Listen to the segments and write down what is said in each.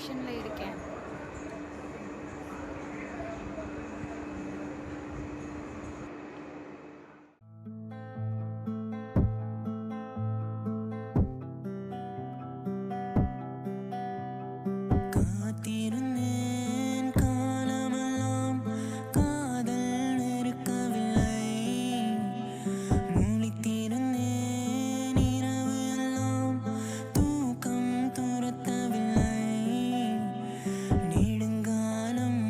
ஸ்டேஷன்ல இருக்கேன். காத்திருந்தேன் காலமெல்லாம் காதல் இருக்கவில்லை. முழித்திருந்தேன் இரவு எல்லாம் தூக்கம் துரத்தவில்லை. நெடுங்காலம்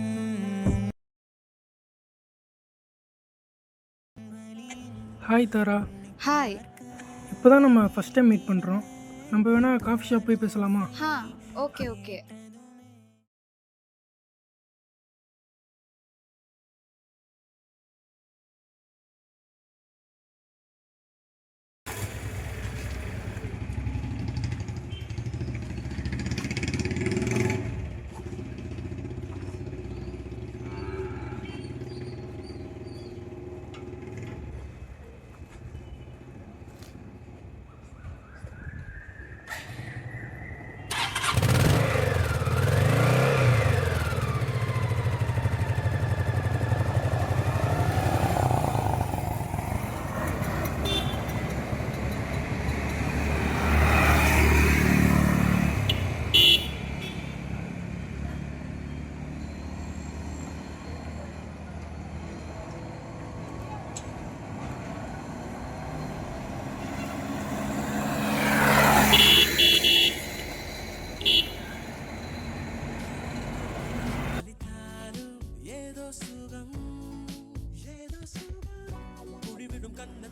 ஹாய் தாரா. ஹாய். இப்போ தான் நம்ம ஃபஸ்ட் டைம் மீட் பண்ணுறோம். நம்ம வேணால் காஃபி ஷாப் போய் பேசலாமா? Okay okay.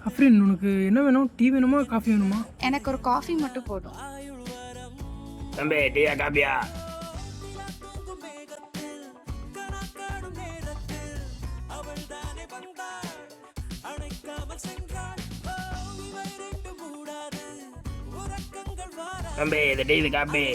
அஃப்ரின், உனக்கு என்ன வேணும்? டீ வேணுமா காஃபி வேணுமா? எனக்கு ஒரு காஃபி மட்டும் போதும். தம்பி டீயா காப்பியா? தம்பி இது டீ இது காப்பி.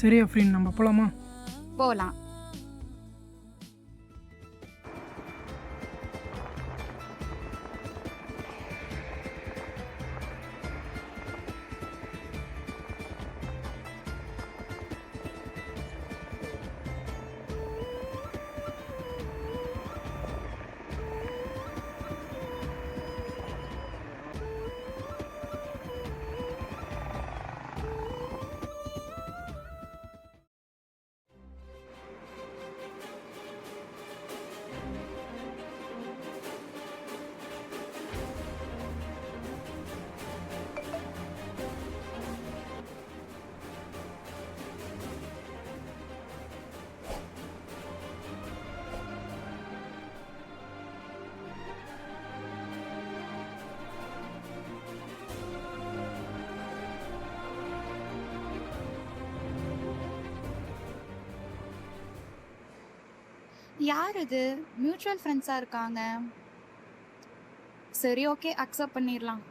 சரி அஃப்ரின், நம்ம போகலாமா? போலாம். யார் இது? மியூச்சுவல் ஃப்ரெண்ட்ஸாக இருக்காங்க. சரி ஓகே, அக்செப்ட் பண்ணிடலாம்.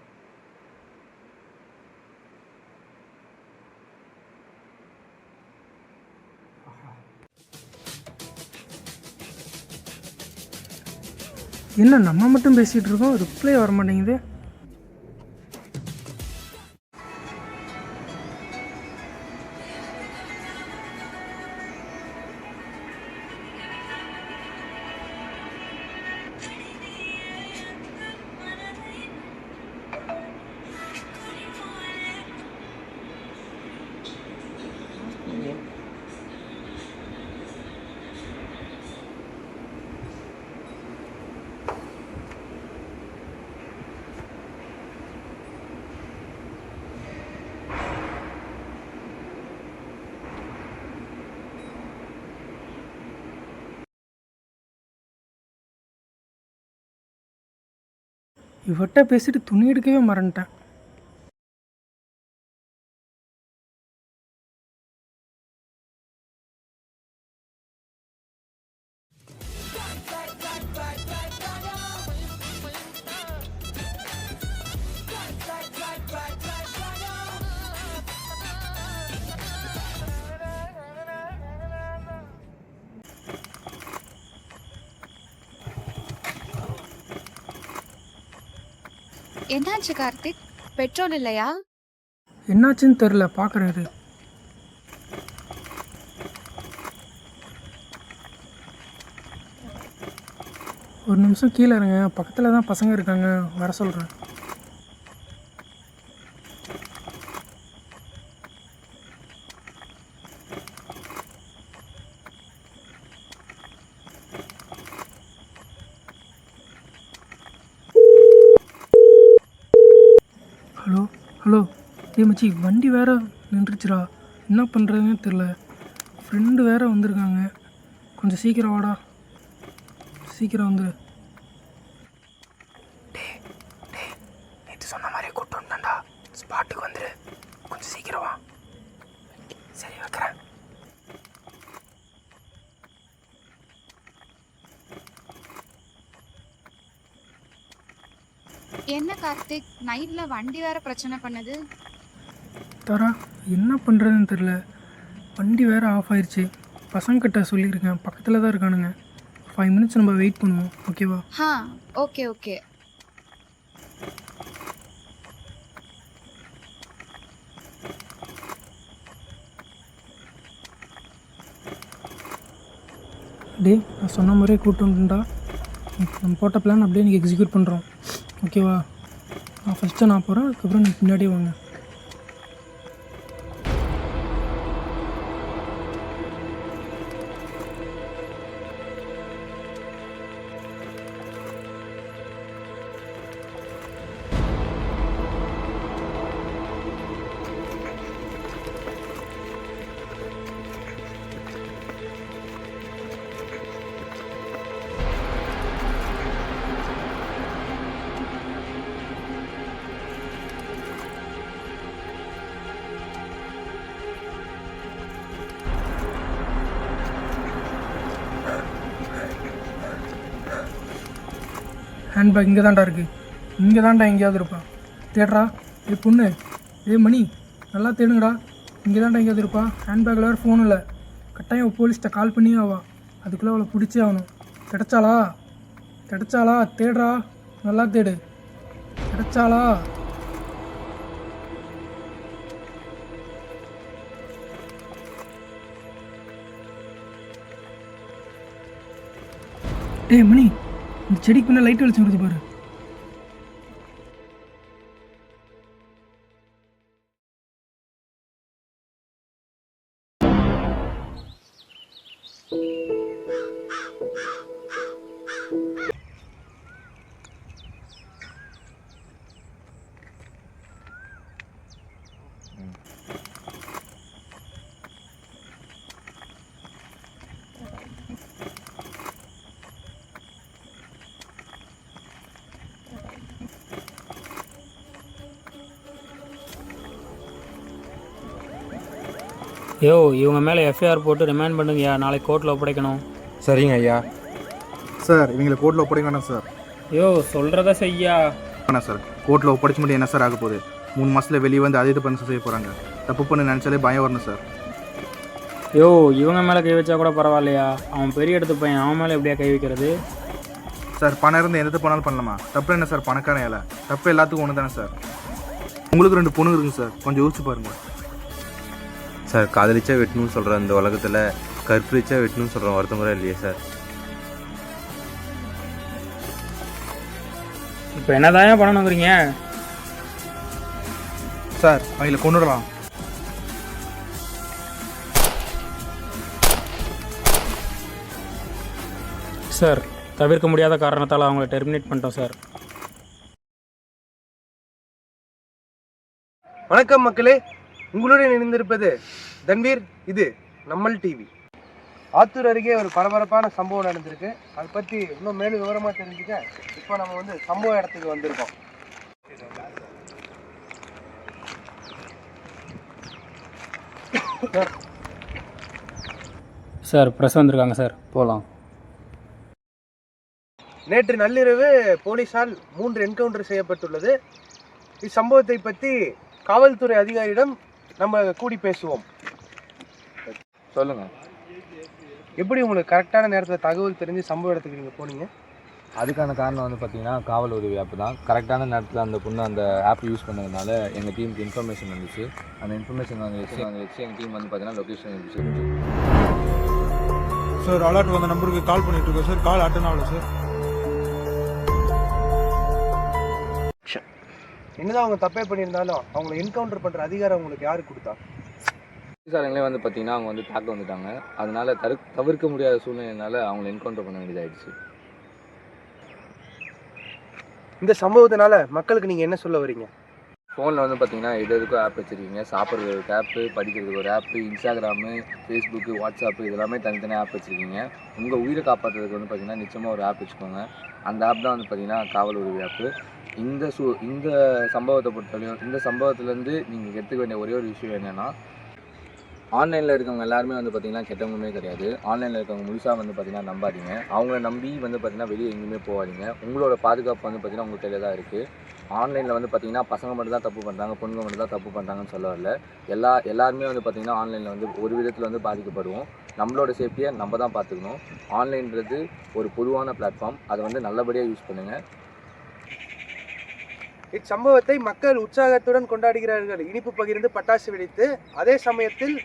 என்ன நம்ம மட்டும் பேசிகிட்டு இருக்கோம், ரிப்ளை வர மாட்டேங்குது. இவட்ட பேசிட்டு துணி எடுக்கவே மறந்துட்டேன். என்னாச்சு கார்த்திக்? பெட்ரோல் இல்லையா? என்னாச்சுன்னு தெரில, பார்க்குறேன் இது. ஒரு நிமிஷம் கீழே இருங்க, பக்கத்தில் தான் பசங்க இருக்காங்க, வர சொல்கிறேன். ஹலோ ஹலோ, மச்சி வண்டி வேற நின்றுச்சுடா, என்ன பண்ணுறதுன்னு தெரில. ஃப்ரெண்டு வேற வந்திருக்காங்க, கொஞ்சம் சீக்கிரம் வாடா, சீக்கிரம் வந்துடு. நேற்று சொன்ன மாதிரி கூப்பிட்டு வந்தேன்டா, ஸ்பாட்டுக்கு வந்துடு, கொஞ்சம் சீக்கிரம் வா. சரி வைக்கிறேன். என்ன கார்த்திக், நைட்ல வண்டி வேற பிரச்சனை பண்ணுது. தரா, என்ன பண்ணுறதுன்னு தெரில, வண்டி வேறு ஆஃப் ஆயிடுச்சு. பசங்கிட்ட சொல்லியிருக்கேன், பக்கத்தில் தான் இருக்கானுங்க. 5 மினிட்ஸ் நம்ம வெயிட் பண்ணுவோம், ஓகேவா? Okay okay. நான் சொன்ன மாதிரியே கூப்பிட்டு வந்துட்டா. நம்ம போட்ட பிளான் அப்படியே நீங்கள் எக்ஸிக்யூட் பண்ணுறோம், ஓகேவா? ஃபஸ்ட்டு நான் போகிறேன், அதுக்கப்புறம் நீங்கள் பின்னாடியே வாங்க. ஹேண்ட்பேக் இங்கே தான்டா இருக்குது, இங்கே தான்டா எங்கேயாவது இருப்பான், தேடுறா. பொண்ணு, மணி, நல்லா தேடுங்கடா, இங்கே தான்டா எங்கேயாவது இருப்பான். ஹேண்ட்பேக்கில் வேறு ஃபோன் இல்லை, கட்டாயம் போலீஸ்கிட்ட கால் பண்ணியே ஆவா, அதுக்குள்ளே அவளை பிடிச்சே ஆகணும். கிடைச்சாளா தேடுறா, நல்லா தேடு, கிடைச்சாளா? மணி, இந்த செடிக்கு பின்ன லைட் வெளிச்சம் வருது பாரு. இவங்க மேலே எஃப்ஐஆர் போட்டு ரிமைண்ட் பண்ணுங்கய்யா, நாளைக்கு கோர்ட்டில் ஒப்படைக்கணும். சரிங்க ஐயா. சார் இவங்களை கோர்ட்டில் ஒப்படைக்க வேணாம் சார். சொல்கிறத செய்யா. வேணாம் சார், கோர்ட்டில் ஒப்படைச்ச முடியும் என்ன சார் ஆக போகுது? 3 மாதத்தில் வெளியே வந்து அதே இது பண்ண செய்ய போகிறாங்க. தப்பு பண்ண நினச்சாலே பயம் வரணும் சார். இவங்க மேலே கை வச்சா கூட பரவாயில்லையா, அவன் பெரிய இடத்து பையன், அவன் மேலே எப்படியா கை வைக்கிறது? சார் பணம் இருந்து எந்த போனாலும் பண்ணலாமா? தப்பு என்ன சார், பணக்காரன் ஏலை, தப்பு எல்லாத்துக்கும் ஒன்று தானே சார். உங்களுக்கு 2 பொண்ணு இருக்குங்க சார், கொஞ்சம் யோசிச்சு பாருங்கள் சார். காதலிச்சா வெட்டணும்னு சொல்கிற இந்த உலகத்தில் கற்பழிச்சா வெட்டணும்னு சொல்கிற வருத்தம் கூட இல்லையே சார். இப்போ என்னதான் பண்ணணுங்கிறீங்க சார்? அவங்களை கொண்டுடலாம் சார். தவிர்க்க முடியாத காரணத்தால் அவங்கள டெர்மினேட் பண்ணிட்டோம் சார். வணக்கம் மக்களே, உங்களுடன் இணைந்திருப்பது தன்வீர். இது நம்மள் டிவி. ஆத்தூர் அருகே ஒரு பரபரப்பான சம்பவம் நடந்திருக்கு. அதை பற்றி இன்னும் மேலும் விவரமாக தெரிஞ்சுக்க இப்போ நம்ம வந்து சம்பவ இடத்துக்கு வந்திருக்கோம். சார் ப்ரெஸ் வந்திருக்காங்க சார், போகலாம். நேற்று நள்ளிரவு போலீஸால் 3 என்கவுண்டர் செய்யப்பட்டுள்ளது. இச்சம்பவத்தை பற்றி காவல்துறை அதிகாரியிடம் நம்ம கூடி பேசுவோம். சொல்லுங்கள். எப்படி உங்களுக்கு கரெக்டான நேரத்தில் தகவல் தெரிஞ்சு சம்பவ இடத்துக்கு நீங்கள் போனீங்க? அதுக்கான காரணம் வந்து பார்த்திங்கன்னா காவல் உதவி ஆப் தான். கரெக்டான நேரத்தில் அந்த பொண்ணு அந்த ஆப் யூஸ் பண்ணதுனால எங்கள் டீமுக்கு இன்ஃபர்மேஷன் வந்துச்சு. அந்த இன்ஃபர்மேஷன் வச்சு எங்கள் டீம் வந்து பார்த்தீங்கன்னா லொக்கேஷன் இருந்துச்சு. சார் அலர்ட் வந்த நம்பருக்கு கால் பண்ணிட்டு இருக்கோம் சார். கால் அட்டன் ஆகல சார். என்னதான் அவங்க தப்பே பண்ணியிருந்தாலும் அவங்களை என்கவுண்டர் பண்ணுற அதிகாரம் உங்களுக்கு யாரு கொடுத்தா? போலீஸாரங்களே வந்து பார்த்திங்கன்னா அவங்க வந்து தாக்க வந்துட்டாங்க. அதனால தவிர்க்க முடியாத சூழ்நிலையினால அவங்களை என்கவுண்டர் பண்ண வேண்டியதாகிடுச்சு. இந்த சம்பவத்தினால மக்களுக்கு நீங்கள் என்ன சொல்ல வரீங்க? ஃபோனில் வந்து பார்த்திங்கன்னா எதுக்கும் ஆப் வச்சுருக்கீங்க. சாப்பிட்றதுக்கு ஒரு ஆப்பு, படிக்கிறதுக்கு ஒரு ஆப்பு, இன்ஸ்டாகிராமு, ஃபேஸ்புக்கு, வாட்ஸ்அப்பு இதெல்லாமே தனித்தனியாக ஆப் வச்சுருக்கீங்க. உங்கள் உயிரை காப்பாற்றுறதுக்கு வந்து பார்த்திங்கன்னா நிச்சயமாக ஒரு ஆப் வச்சுக்கோங்க. அந்த ஆப் தான் வந்து பார்த்திங்கன்னா காவல் உதவி ஆப்பு. இந்த சம்பவத்தை பொறுத்தவரையும் இந்த சம்பவத்துலேருந்து நீங்கள் எடுத்துக்க வேண்டிய ஒரே ஒரு விஷயம் என்னென்னா, ஆன்லைனில் இருக்கவங்க எல்லாருமே வந்து பார்த்திங்கன்னா கெட்டவங்களுமே கிடையாது. ஆன்லைனில் இருக்கவங்க முழுசாக வந்து பார்த்திங்கன்னா நம்பாதீங்க. அவங்கள நம்பி வந்து பார்த்திங்கன்னா வெளியே எங்கேயுமே போகாதீங்க. உங்களோட பாதுகாப்பு வந்து பார்த்திங்கன்னா உங்கள் கையில் தான் இருக்குது. ஆன்லைனில் வந்து பார்த்திங்கன்னா பசங்க மட்டும் தான் தப்பு பண்ணுறாங்க, பொண்ணுங்க மட்டும் தான் தப்பு பண்ணுறாங்கன்னு சொல்ல வரல. எல்லாருமே வந்து பார்த்திங்கன்னா ஆன்லைனில் வந்து ஒரு விதத்தில் வந்து பாதிக்கப்படுவோம். நம்மளோட சேஃப்டியை நம்ம தான் பார்த்துக்கணும். ஆன்லைன்றது ஒரு பொதுவான பிளாட்ஃபார்ம். அதை வந்து நல்லபடியாக யூஸ் பண்ணுங்கள். இச்சம்பவத்தை மக்கள் உற்சாகத்துடன் கொண்டாடுகிறார்கள். இனிப்பு பகிர்ந்து பட்டாசு வெடித்து, அதே சமயத்தில்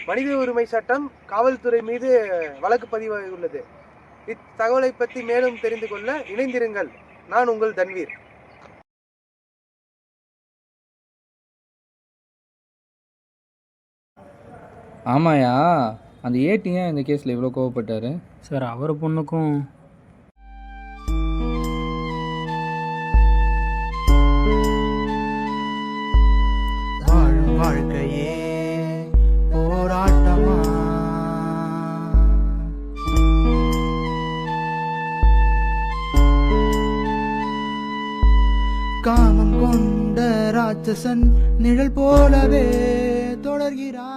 மனித உரிமை சட்டம் காவல்துறை மீது வழக்கு பதிவாகியுள்ளது. இத்தகவலை பற்றி மேலும் தெரிந்து கொள்ள இணைந்திருங்கள். நான் உங்கள் தன்வீர். ஆமாயா, அந்த ஏடிங்க இந்த கேஸில் இவ்வளோ கோவப்பட்டார் சார். அவர் பொண்ணுக்கும் வாழ்க்கையே போராட்டமா, காமம் கொண்ட ராட்சசன் நிழல் போலவே தொடர்கிறான்.